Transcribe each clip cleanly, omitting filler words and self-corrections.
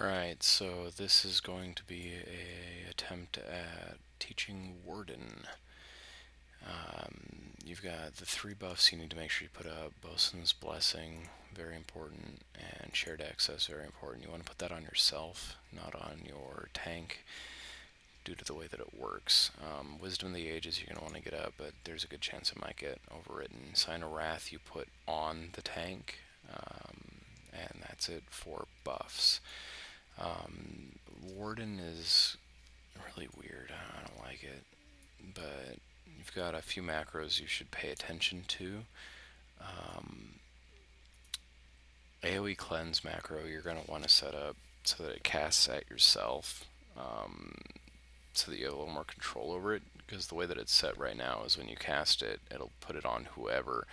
Alright, so this is going to be a attempt at teaching Warden. You've got the three buffs you need to make sure you put up. Bosun's Blessing, very important, and Shared Access, very important. You want to put that on yourself, not on your tank, due to the way that it works. Wisdom of the Ages you're going to want to get up, but there's a good chance it might get overwritten. Sign of Wrath you put on the tank, and that's it for buffs. Warden is really weird. I don't like it, but you've got a few macros you should pay attention to. AoE cleanse macro you're going to want to set up so that it casts at yourself, so that you have a little more control over it, because the way that it's set right now is when you cast it, it'll put it on whoever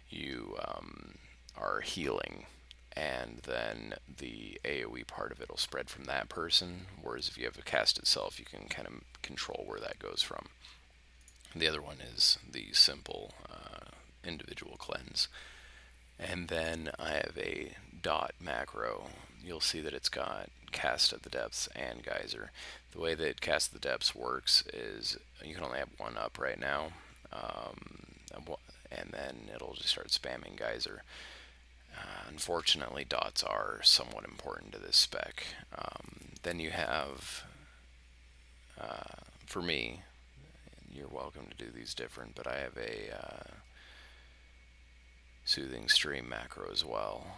you are healing, and then the AoE part of it will spread from that person, whereas if you have a cast itself, you can kind of control where that goes from. The other one is the simple individual cleanse. And then I have a dot macro. You'll see that it's got cast at the depths and geyser. The way that cast at the depths works is you can only have one up right now, and then it'll just start spamming geyser. Unfortunately, dots are somewhat important to this spec. Then you have, for me, you're welcome to do these different, but I have a soothing stream macro as well,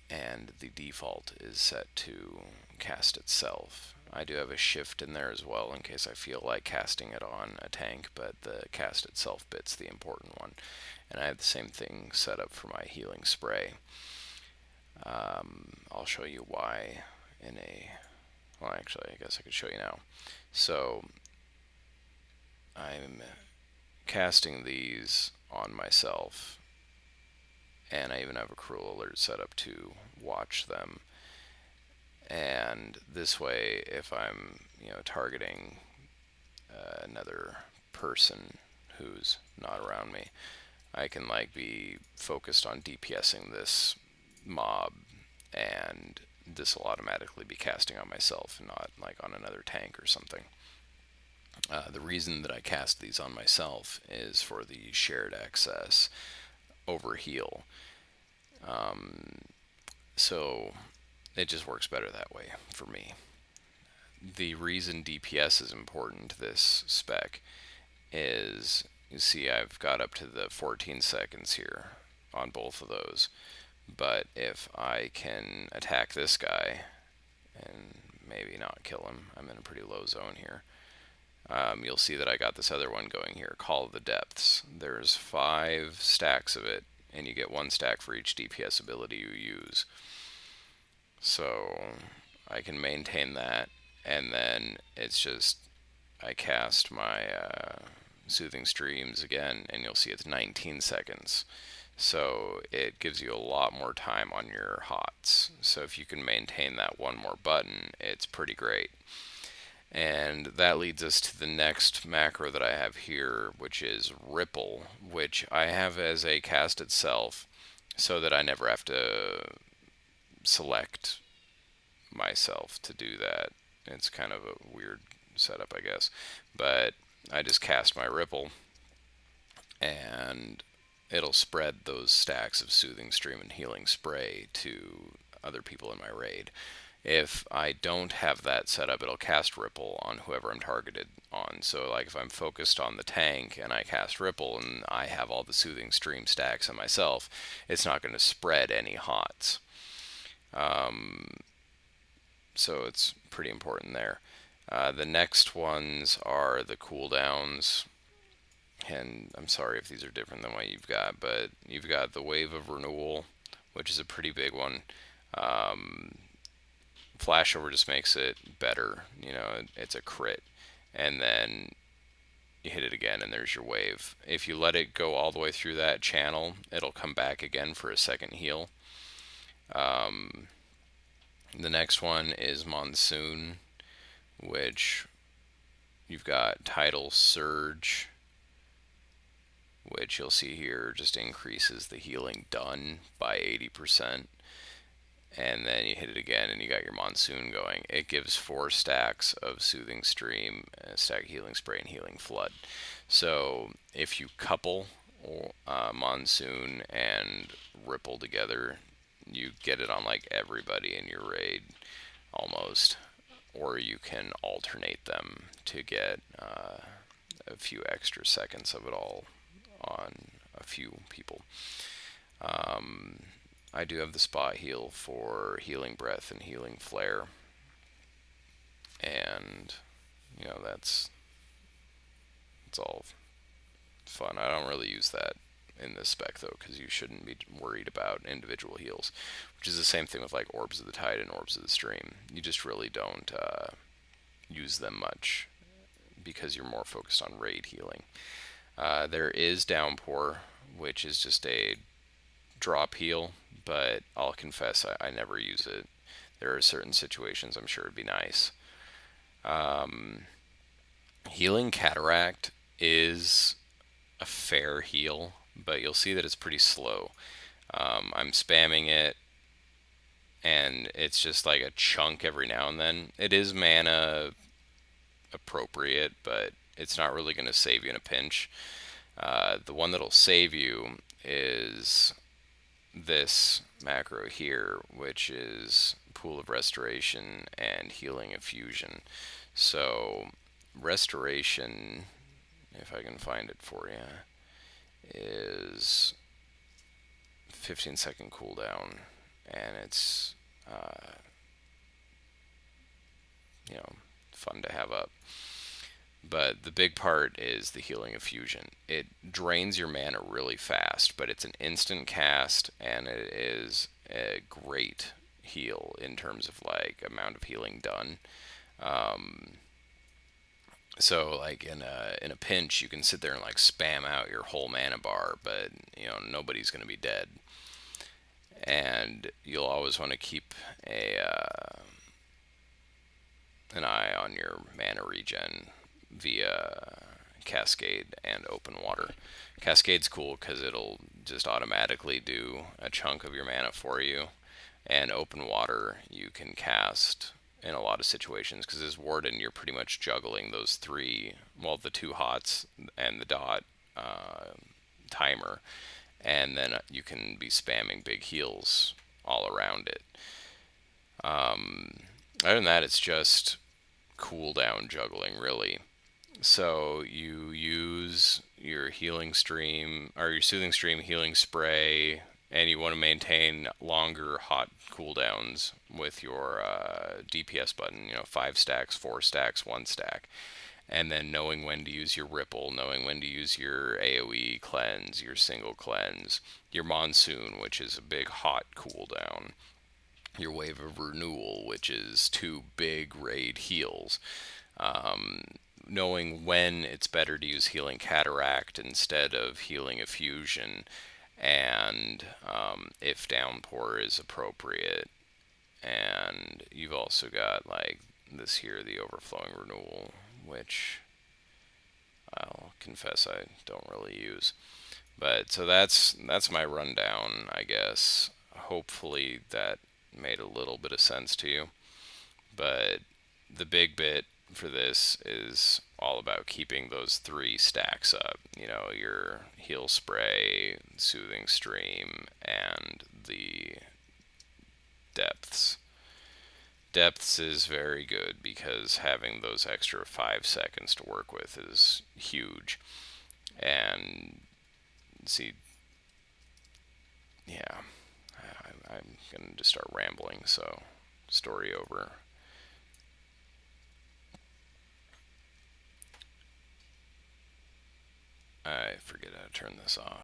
and the default is set to cast itself. I do have a shift in there as well in case I feel like casting it on a tank, but the cast itself bit's the important one. And I have the same thing set up for my healing spray. I'll show you why in a... Well, actually, I guess I could show you now. So, I'm casting these on myself, and I even have a cruel alert set up to watch them. And this way, if I'm, targeting another person who's not around me, I can be focused on DPSing this mob, and this will automatically be casting on myself and not on another tank or something. The reason that I cast these on myself is for the shared access over heal. So it just works better that way for me. The reason DPS is important to this spec is, you see I've got up to the 14 seconds here on both of those, but if I can attack this guy and maybe not kill him, I'm in a pretty low zone here. You'll see that I got this other one going here, Call of the Depths. There's 5 stacks of it, and you get 1 stack for each DPS ability you use. So I can maintain that, and then it's just I cast my Soothing Streams again, and you'll see it's 19 seconds. So it gives you a lot more time on your HOTS. So if you can maintain that one more button, it's pretty great. And that leads us to the next macro that I have here, which is Ripple, which I have as a cast itself so that I never have to select myself to do that. It's kind of a weird setup, I guess. But I just cast my Ripple, and it'll spread those stacks of Soothing Stream and Healing Spray to other people in my raid. If I don't have that set up, it'll cast Ripple on whoever I'm targeted on. So if I'm focused on the tank and I cast Ripple and I have all the Soothing Stream stacks on myself, it's not going to spread any HOTS. So it's pretty important there. The next ones are the cooldowns, and I'm sorry if these are different than what you've got, but you've got the Wave of Renewal, which is a pretty big one. Flashover just makes it better, it's a crit, and then you hit it again and there's your wave. If you let it go all the way through that channel, it'll come back again for a second heal. The next one is Monsoon, which you've got Tidal Surge, which you'll see here just increases the healing done by 80%. and then you hit it again, and you got your monsoon going. It gives 4 stacks of soothing stream, a stack of healing spray, and healing flood. So if you couple monsoon and ripple together, you get it on like everybody in your raid almost, or you can alternate them to get a few extra seconds of it all on a few people. I do have the spot heal for healing breath and healing flare, and that's it's all fun. I don't really use that in this spec though, because you shouldn't be worried about individual heals, which is the same thing with like Orbs of the Tide and Orbs of the Stream. You just really don't use them much because you're more focused on raid healing. There is Downpour, which is just a drop heal, but I'll confess I never use it. There are certain situations I'm sure it'd be nice. Healing Cataract is a fair heal, but you'll see that it's pretty slow. I'm spamming it, and it's just like a chunk every now and then. It is mana appropriate, but it's not really going to save you in a pinch. The one that'll save you is this macro here, which is Pool of Restoration and Healing Effusion. So Restoration, if I can find it for you, is 15-second cooldown, and it's fun to have up. But the big part is the Healing Effusion. It drains your mana really fast, but it's an instant cast, and it is a great heal in terms of like amount of healing done. So like in a pinch, you can sit there and like spam out your whole mana bar, but nobody's gonna be dead. And you'll always want to keep an eye on your mana regen via Cascade and Open Water. Cascade's cool because it'll just automatically do a chunk of your mana for you, and Open Water you can cast in a lot of situations, because as Warden you're pretty much juggling those three, well, the 2 hots and the dot timer, and then you can be spamming big heals all around it. Other than that, it's just cooldown juggling, really. So you use your healing stream, or your soothing stream, healing spray, and you want to maintain longer hot cooldowns with your DPS button. 5 stacks, 4 stacks, 1 stack. And then knowing when to use your ripple, knowing when to use your AoE cleanse, your single cleanse, your monsoon, which is a big hot cooldown, your wave of renewal, which is 2 big raid heals. Knowing when it's better to use Healing Cataract instead of Healing Effusion, and if Downpour is appropriate. And you've also got like this here, the Overflowing Renewal, which I'll confess I don't really use. But so that's my rundown, I guess. Hopefully that made a little bit of sense to you. But the big bit for this is all about keeping those 3 stacks up. Your heal spray, soothing stream, and the depths. Depths is very good because having those extra 5 seconds to work with is huge. And see, yeah, I'm gonna just start rambling, so story over. I forget how to turn this off.